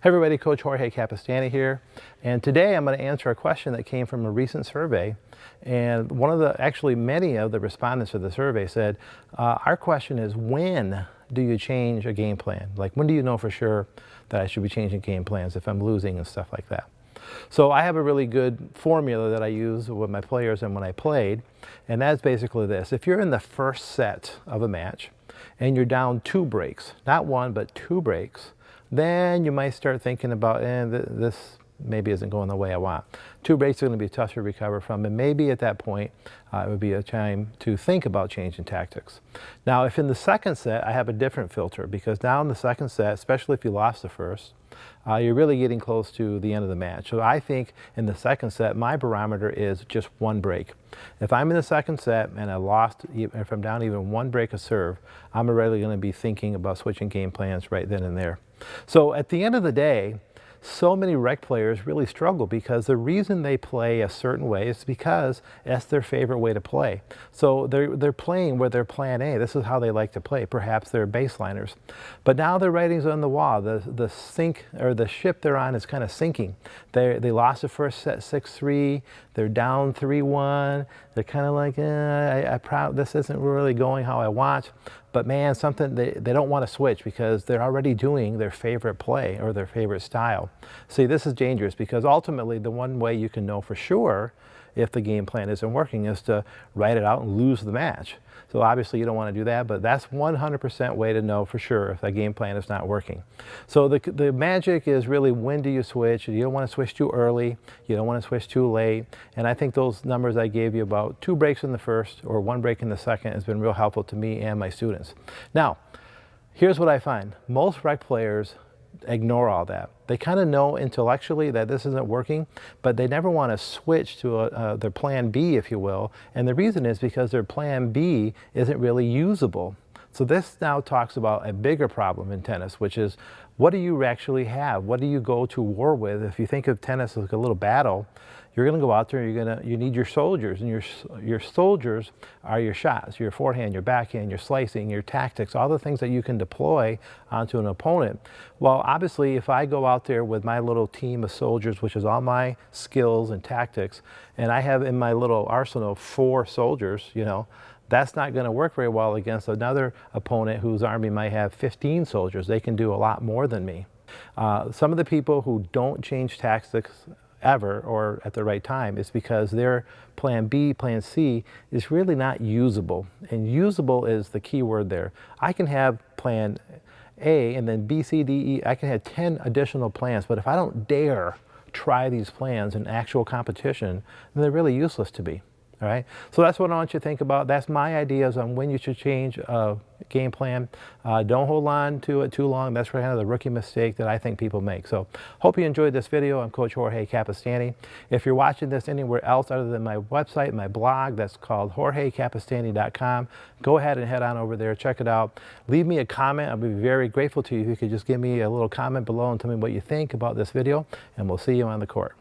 Hey everybody, Coach Jorge Capestany here, and today I'm going to answer a question that came from a recent survey. And many of the respondents to the survey said, our question is, when do you change a game plan? Like, when do you know for sure that I should be changing game plans if I'm losing and stuff like that? So I have a really good formula that I use with my players and when I played, and that's basically this. If you're in the first set of a match and you're down 2 breaks, not 1, but 2 breaks, then you might start thinking about, this maybe isn't going the way I want. 2 breaks are going to be tough to recover from, and maybe at that point it would be a time to think about changing tactics. Now, if in the second set I have a different filter, because now in the second set, especially if you lost the first, you're really getting close to the end of the match. So I think in the second set, my barometer is just 1 break. If I'm in the second set and I lost, if I'm down even 1 break of serve, I'm already going to be thinking about switching game plans right then and there. So at the end of the day, so many rec players really struggle because the reason they play a certain way is because that's their favorite way to play. So they're playing with their plan A. This is how they like to play. Perhaps they're baseliners. But now the writing's on the wall. The sink, or the ship they're on, is kind of sinking. They lost the first set 6-3. They're down 3-1. They're kind of like, this isn't really going how I want. But man, they don't want to switch because they're already doing their favorite play or their favorite style. See, this is dangerous because ultimately the one way you can know for sure if the game plan isn't working is to write it out and lose the match. So obviously you don't want to do that, but that's 100% way to know for sure if the game plan is not working. So the magic is really, when do you switch? You don't want to switch too early. You don't want to switch too late. And I think those numbers I gave you about 2 breaks in the first or 1 break in the second has been real helpful to me and my students. Now, here's what I find. Most rec players ignore all that. They kind of know intellectually that this isn't working, but they never want to switch to their plan B, if you will. And the reason is because their plan B isn't really usable. So this now talks about a bigger problem in tennis, which is, what do you actually have? What do you go to war with? If you think of tennis as like a little battle, you're going to go out there, you need your soldiers, and your soldiers are your shots, your forehand, your backhand, your slicing, your tactics, all the things that you can deploy onto an opponent. Well, obviously, if I go out there with my little team of soldiers, which is all my skills and tactics, and I have in my little arsenal 4 soldiers, that's not going to work very well against another opponent whose army might have 15 soldiers. They can do a lot more than me. Some of the people who don't change tactics ever or at the right time is because their plan B, plan C is really not usable. And usable is the key word there. I can have plan A and then B, C, D, E. I can have 10 additional plans, but if I don't dare try these plans in actual competition, then they're really useless to me. All right, so that's what I want you to think about. That's my ideas on when you should change a game plan. Don't hold on to it too long. That's kind of the rookie mistake that I think people make. So hope you enjoyed this video. I'm Coach Jorge Capestany. If you're watching this anywhere else other than my website, my blog, that's called jorgecapestany.com, go ahead and head on over there, check it out. Leave me a comment. I'll be very grateful to you if you could just give me a little comment below and tell me what you think about this video, and we'll see you on the court.